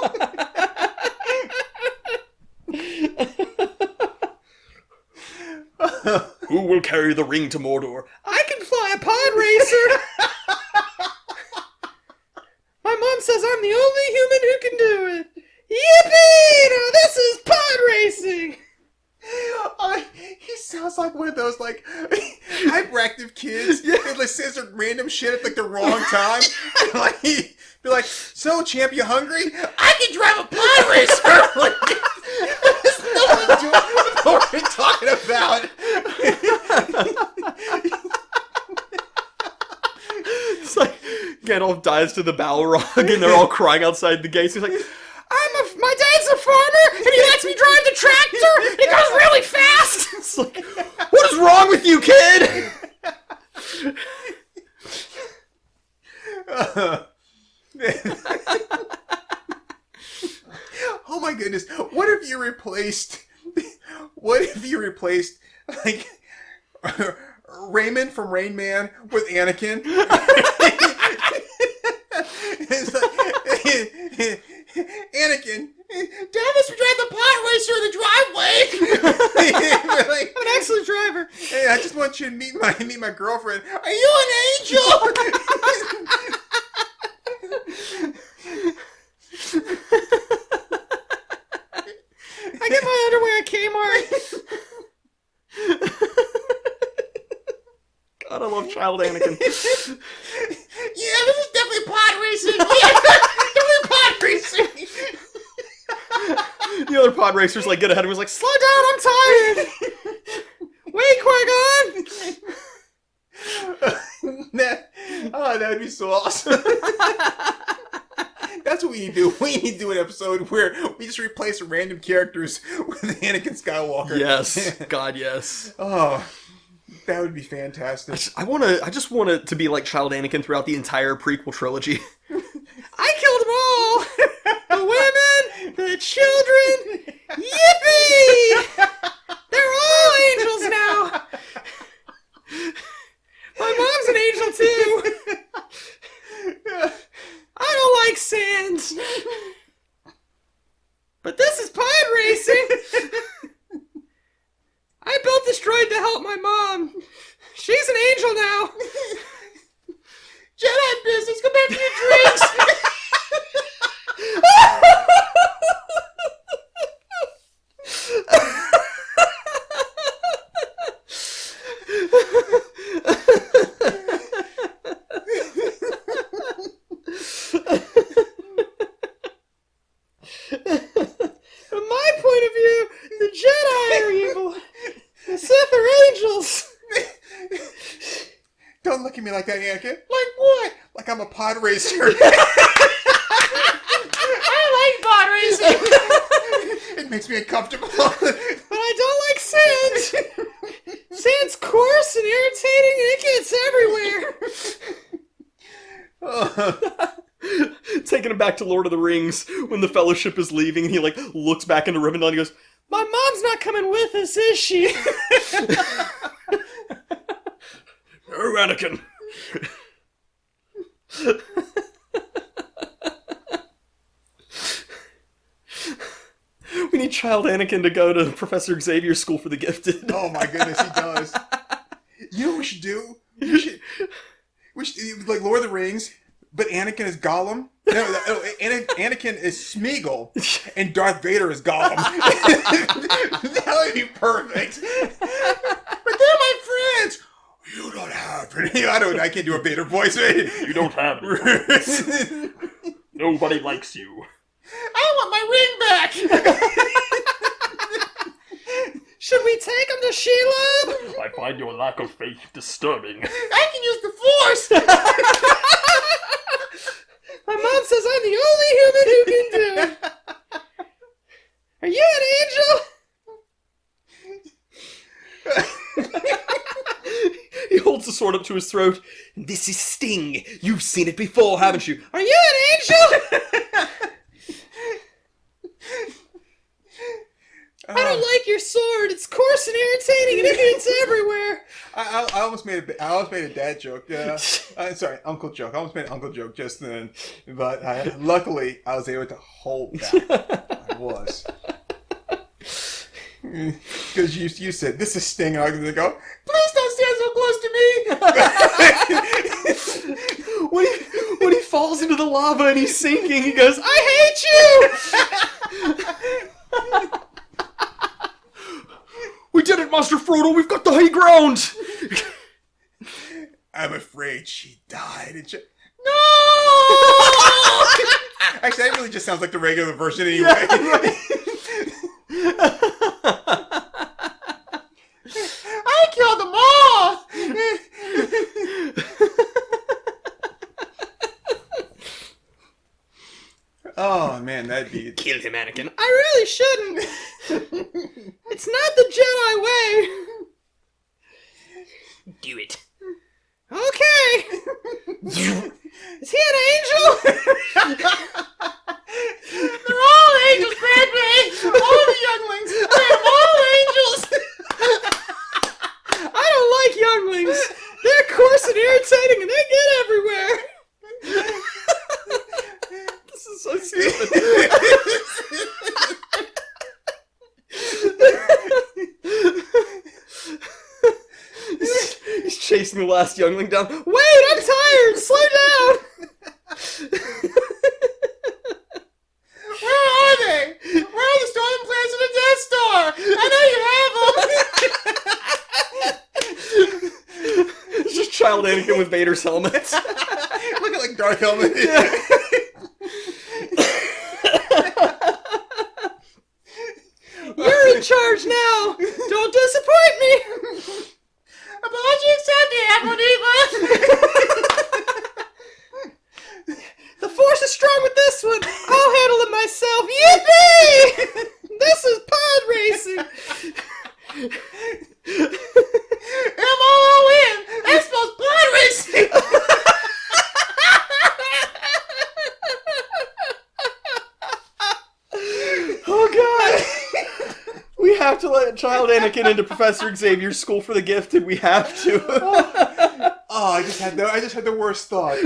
S1: Who will carry the ring to Mordor? I can fly a pod racer. My mom says I'm the only human who can do it. Yippee! Now this is pod racing!
S2: He sounds like one of those, like, hyperactive kids that like, says some random shit at, like, the wrong time. And, like, he'd be like, so, champ, you hungry? I can drive a pod racer! Like, there's nothing to do with what we're talking about.
S1: It's like, Gandalf dies to the Balrog, and they're all crying outside the gates. He's like, my dad's a farmer, and he lets me drive the tractor, and it goes really fast! It's like, what is wrong with you, kid?
S2: Oh my goodness. What if you replaced, like, Raymond from Rain Man with Anakin? It's like, Anakin, Dad lets me drive the pod racer in the driveway. Like,
S1: I'm an excellent driver.
S2: Hey, I just want you to meet my girlfriend. Are you an angel?
S1: I get my underwear at Kmart. God, I love Child Anakin.
S2: Yeah, this is definitely pod racing. Yeah, definitely pod racing.
S1: The other pod racers like get ahead of him. He's like, slow down, I'm tired. Wait, Qui-Gon.
S2: That would be so awesome. That's what we need to do. We need to do an episode where we just replace random characters with Anakin Skywalker.
S1: Yes, God, yes.
S2: Oh, that would be fantastic.
S1: I just want it to be like Child Anakin throughout the entire prequel trilogy. I killed them all. The women, the children. Yippee! They're all angels now. My mom's an angel too. I don't like sand. But this is pod racing. I built this droid to help my mom. She's an angel now.
S2: Jedi business, go back to your drinks. Don't look at me like that, Anakin. Like what? Like I'm a pod racer.
S3: I like pod racing.
S2: It makes me uncomfortable.
S1: But I don't like sand. Sand's coarse and irritating and it gets everywhere. Taking him back to Lord of the Rings when the Fellowship is leaving and he like looks back into Rivendell and he goes, "My mom's not coming with us, is she?" Oh, Anakin. We need child Anakin to go to Professor Xavier's School for the Gifted.
S2: Oh my goodness, he does. You know what we should do? We should like Lord of the Rings, but Anakin is Gollum. No, Anakin is Smeagol, and Darth Vader is Gollum. That would be perfect. But they're my friends. You don't have any. I can't do a Vader voice.
S1: You don't have any. Nobody likes you.
S2: I want my ring back.
S1: Should we take him to Sheila? I find your lack of faith disturbing.
S2: I can use the Force.
S1: My mom says I'm the only human who can do it. Are you an angel? He holds the sword up to his throat. This is Sting. You've seen it before, haven't you? Are you an angel? I don't like your sword. It's coarse and irritating, and it gets everywhere.
S2: I almost made a dad joke. Sorry, uncle joke. I almost made an uncle joke just then, but luckily I was able to hold that. I was. Because you said this is Sting, and I was going to go, please don't stand so close to me.
S1: when he falls into the lava and he's sinking, he goes, "I hate you." We did it, Master Frodo! We've got the high ground!
S2: I'm afraid she died. No! Actually, that really just sounds like the regular version anyway.
S1: Yeah,
S2: I killed them all! Oh, man, that'd be...
S1: Kill him, Anakin. I really shouldn't. It's not the Jedi way. Do it. Okay. Is he an angel?
S2: They're all angels, Bradbury! All the younglings! They're all angels!
S1: I don't like younglings. They're coarse and irritating and they get everywhere. This is so stupid. He's chasing the last youngling down. Wait, I'm tired! Slow down!
S2: Where are they? Where are the storm plans of the Death Star? I know you have them!
S1: It's just child Anakin with Vader's helmet.
S2: Looking like Darth Helmet.
S1: Yeah. You're in charge now! Don't disappoint me!
S2: Apology accepted, Apple-Diva!
S1: The Force is strong with this one! I'll handle it myself! Yippee! This is pod racing!
S2: M-O-O-N! That spells pod racing!
S1: Oh god! We have to let child Anakin into Professor Xavier's School for the Gifted. We have to.
S2: Oh, I just had the worst thought.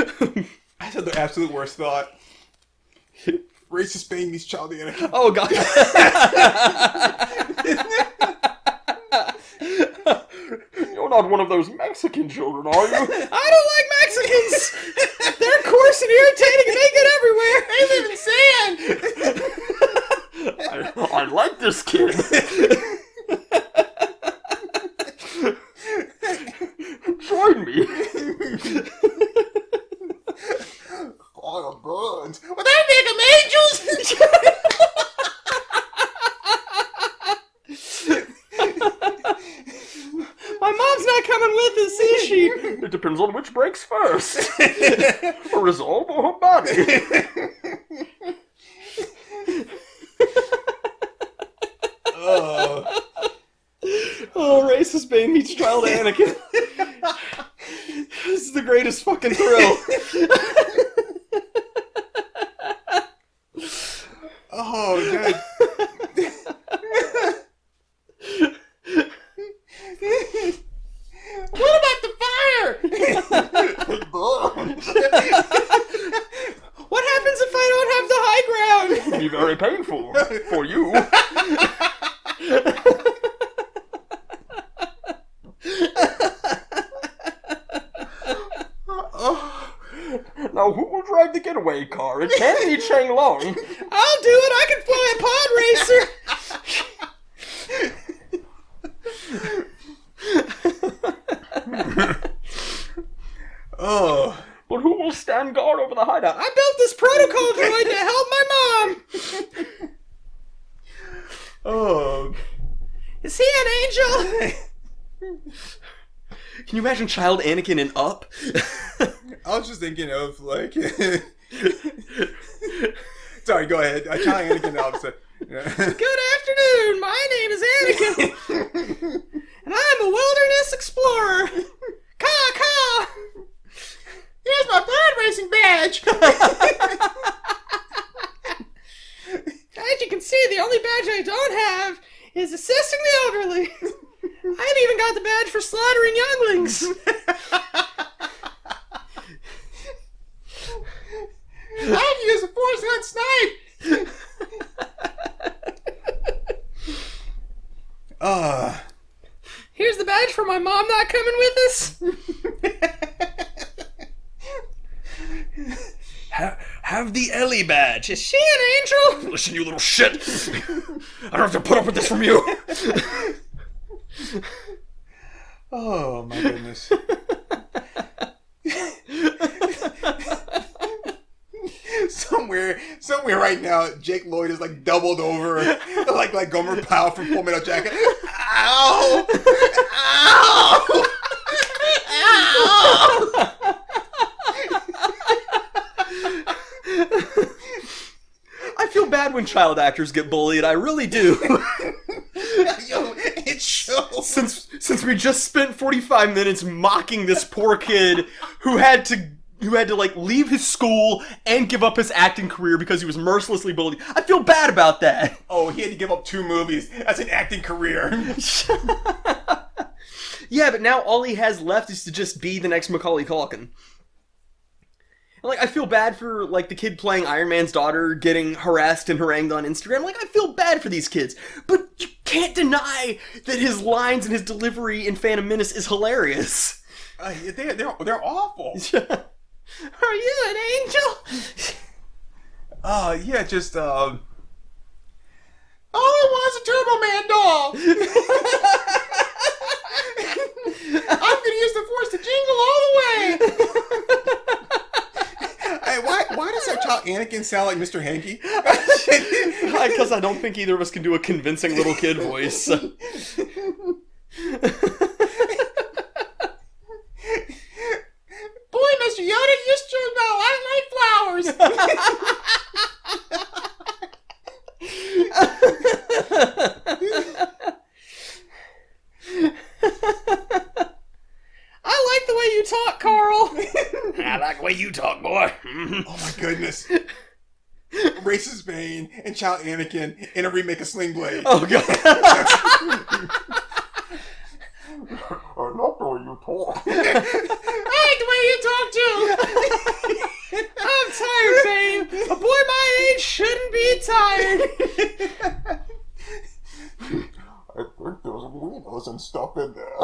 S2: I just had the absolute worst thought. Racist Spain meets child Anakin.
S1: Oh god. You're not one of those Mexican children, are you? I don't like Mexicans! They're coarse and irritating and they get everywhere!
S2: They live in sand!
S1: I like this kid. Join me.
S2: Fire burns. Well, that make them angels!
S1: My mom Mom's not coming with us, is she? It depends on which breaks first. Her resolve or her body. Oh, racist Bane meets child Anakin. This is the greatest fucking thrill.
S2: Oh, God.
S3: What about the fire?
S1: What happens if I don't have the high ground? It'll be very painful for you. Now, who will drive the getaway car? It can't be Chang Long. I'll do it. I can fly a pod racer.
S2: Oh.
S1: But who will stand guard over the hideout? I built this protocol droid to help my mom.
S2: Oh.
S1: Is he an angel? Can you imagine child Anakin in Up?
S2: I was just thinking of, like... Sorry, go ahead. Child Anakin opposite. Yeah.
S1: Good afternoon. My name is Anakin. And I'm a wilderness explorer. Caw.
S3: Here's my pod racing badge.
S1: As you can see, the only badge I don't have is assisting the elderly. I haven't even got the badge for slaughtering younglings.
S3: I can use a force gun snipe.
S1: Here's the badge for my mom not coming with us. Have the Ellie badge. Is she an angel? Listen, you little shit. I don't have to put up with this from you.
S2: Oh, my goodness. Somewhere right now, Jake Lloyd is like doubled over, like Gomer Pyle from Full Metal Jacket. Ow! Ow! Ow!
S1: I feel bad when child actors get bullied. I really do.
S2: Yo, it shows.
S1: Since we just spent 45 minutes mocking this poor kid who had to like leave his school and give up his acting career because he was mercilessly bullied. I feel bad about that.
S2: Oh, he had to give up 2 movies. That's an acting career.
S1: Yeah, but now all he has left is to just be the next Macaulay Culkin. Like, I feel bad for, like, the kid playing Iron Man's daughter getting harassed and harangued on Instagram. Like, I feel bad for these kids. But you can't deny that his lines and his delivery in Phantom Menace is hilarious.
S2: They're awful.
S1: Are you an angel?
S2: Yeah, just,
S3: All I want is a Turbo Man doll. I'm gonna use the force to jingle all the way.
S2: Hey, why does our child Anakin sound like Mr. Hanky?
S1: Because I don't think either of us can do a convincing little kid voice.
S3: Boy, Mr. Yoda, you sure know I like flowers.
S1: I like the way you talk, Carl. I like the way you talk, boy.
S2: Oh my goodness. Racist Bane and Child Anakin in a remake of Sling Blade.
S1: Oh, God.
S2: I love the way you talk.
S3: I like the way you talk too.
S1: I'm tired, babe. A boy my age shouldn't be tired.
S2: I think there's wieners and stuff in there.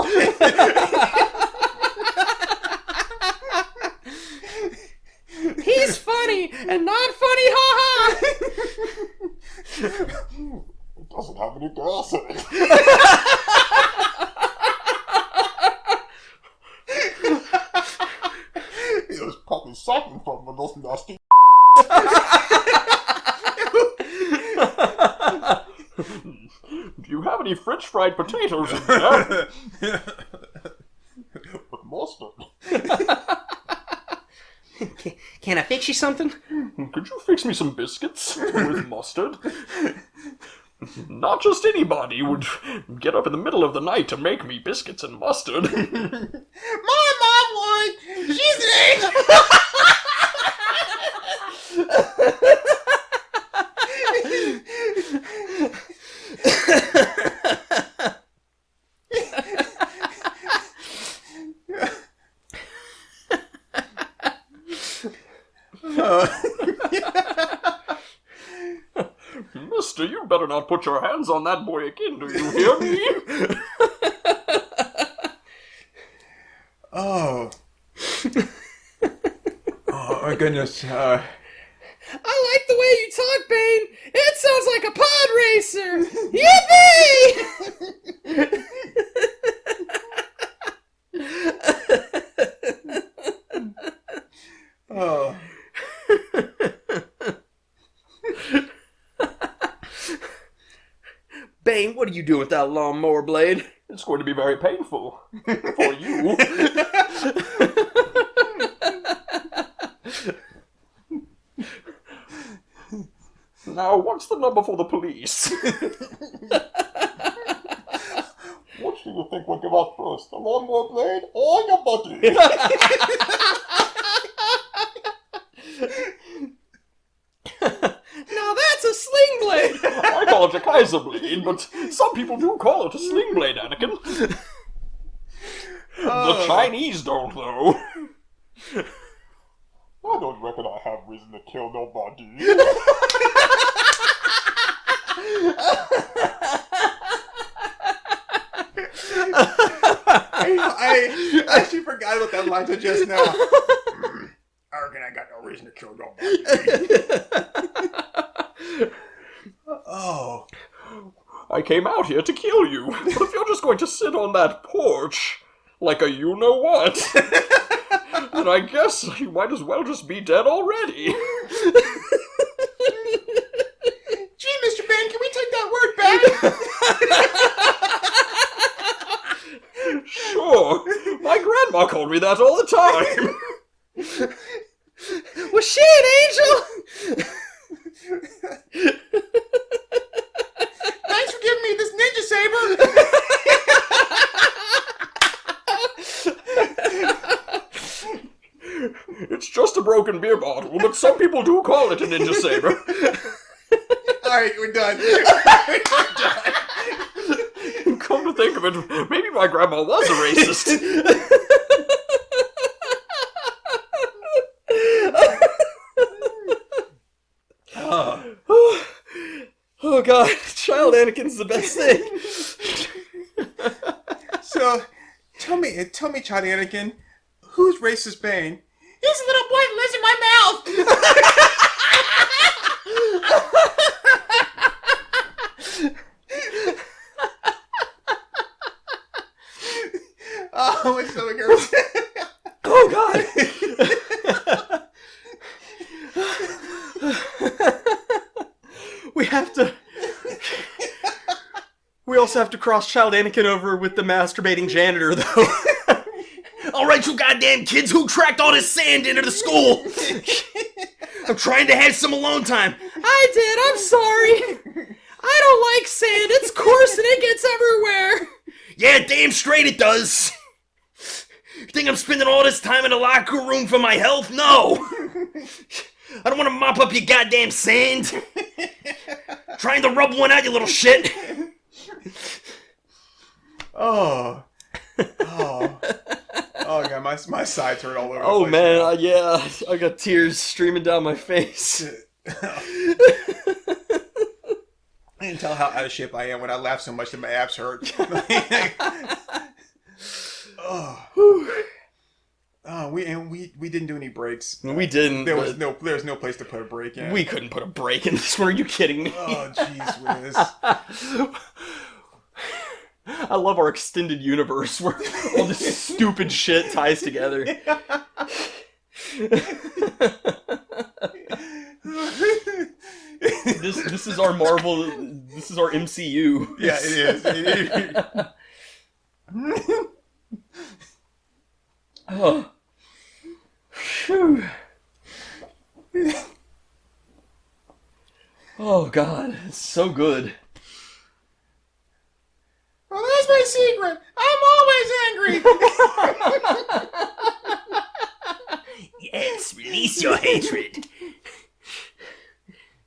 S1: He's funny and not funny, ha-ha.
S2: It doesn't have any gas in it. It was probably something from one of those nasty.
S1: Do you have any French fried potatoes in there? Can I fix you something?
S4: Could you fix me some biscuits with mustard? Not just anybody would get up in the middle of the night to make me biscuits and mustard.
S3: My mom would. She's an angel.
S4: Mister, you better not put your hands on that boy again, do you hear me?
S2: Oh. Oh, my goodness.
S1: I like the way you talk, Bane. It sounds like a pod racer. Yippee!
S2: Oh.
S1: Bane, what are you doing with that lawnmower blade?
S4: It's going to be very painful for you. Now, what's the number for the police?
S3: What do you think will give out first, the lawnmower blade or your body?
S1: Now that's a sling blade.
S4: I call it a Kaiser blade, but some people do call it a sling blade, Anakin. The Chinese don't, though.
S3: I don't reckon I have reason to kill nobody.
S2: I actually forgot about that line till just now. I reckon I got no reason to kill nobody. Oh.
S4: I came out here to kill you, but if you're just going to sit on that porch like a you-know-what, then I guess you might as well just be dead already.
S3: Gee, Mr. Bane, can we take that word back?
S4: Sure, my grandma called me that all the time.
S1: Was she an angel?
S3: Thanks for giving me this ninja saber.
S4: It's just a broken beer bottle, but some people do call it a ninja saber.
S2: Alright, we're done.
S4: Come to think of it, maybe my grandma was a racist.
S1: Oh god, child Anakin's the best thing.
S2: So, tell me, Child Anakin, who's racist Bane?
S3: This little boy lives in my mouth.
S2: Oh, my stomach hurts.
S1: Oh god. We also have to cross Child Anakin over with the masturbating janitor, though. Alright, you goddamn kids, who tracked all this sand into the school? I'm trying to have some alone time. I did, I'm sorry. I don't like sand, it's coarse and it gets everywhere. Yeah, damn straight it does. You think I'm spending all this time in the locker room for my health? No. I don't want to mop up your goddamn sand. Trying to rub one out, you little shit.
S2: Oh. Oh. Oh, God, my sides hurt all over the
S1: Oh,
S2: place.
S1: man, yeah, I got tears streaming down my face.
S2: I can tell how out of shape I am when I laugh so much that my abs hurt. Oh. Oh, we didn't do any breaks.
S1: We didn't.
S2: There was no place to put a break in.
S1: We couldn't put a break in this one. Are you kidding me?
S2: Oh, jeez whiz.
S1: I love our extended universe where all this stupid shit ties together. This is our Marvel. This is our MCU.
S2: Yeah, it is.
S1: Oh. Phew. Oh God, it's so good.
S2: Well, that's my secret. I'm always angry.
S5: Yes, release your hatred.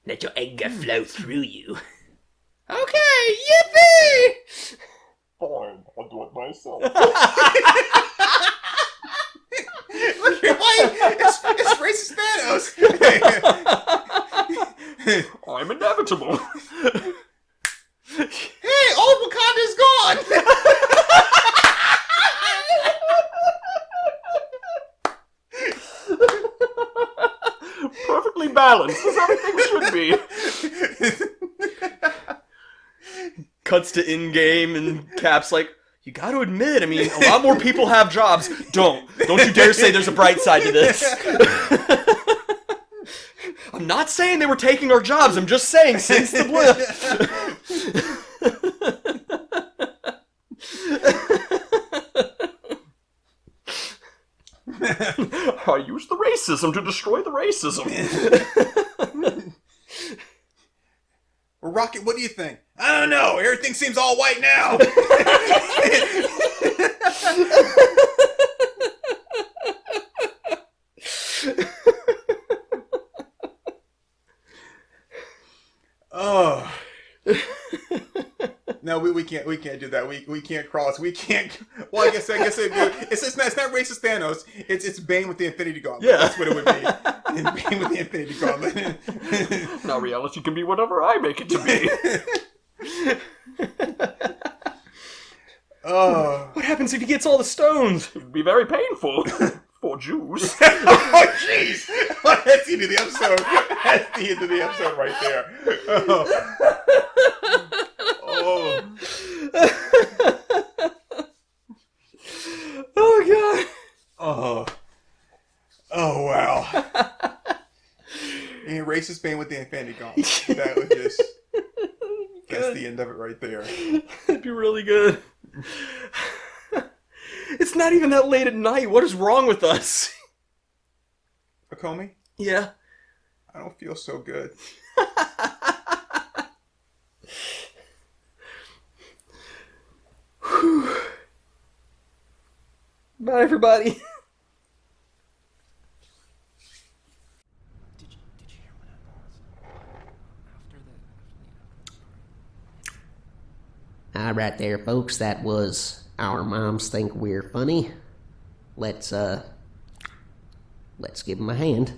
S5: Let your anger flow through you.
S1: Okay, yippee!
S3: Fine, I'll do it myself.
S2: Look at why it's racist Thanos.
S4: I'm inevitable.
S2: Hey, all of Wakanda's gone.
S4: Perfectly balanced, as everything should be.
S1: Cuts to in-game and Cap's like, you gotta admit, I mean, a lot more people have jobs. Don't you dare say there's a bright side to this. I'm not saying they were taking our jobs, I'm just saying, since the blip.
S4: I used the racism to destroy the racism.
S2: Rocket, what do you think? I don't know. Everything seems all white now. Oh. No, we can't do that. We can't cross. We can't. Well, I guess it's not racist Thanos. It's Bane with the Infinity Gauntlet.
S1: Yeah.
S2: That's what it would be. Bane with the Infinity Gauntlet.
S4: Now reality can be whatever I make it to be.
S2: Oh.
S1: What happens if he gets all the stones?
S4: It'd be very painful. For Jews.
S2: Oh, jeez. That's the end of the episode. That's the end of the episode right there. Oh.
S1: Oh God.
S2: Oh. Oh, wow. And racist Bane with the Infinity Gauntlet. That was just... That's the end of it right there.
S1: That'd be really good. It's not even that late at night. What is wrong with us?
S2: Acomi,
S1: Yeah.
S2: I don't feel so good.
S1: Bye, everybody.
S5: All right there, folks. That was Our Moms Think We're Funny. Let's give them a hand.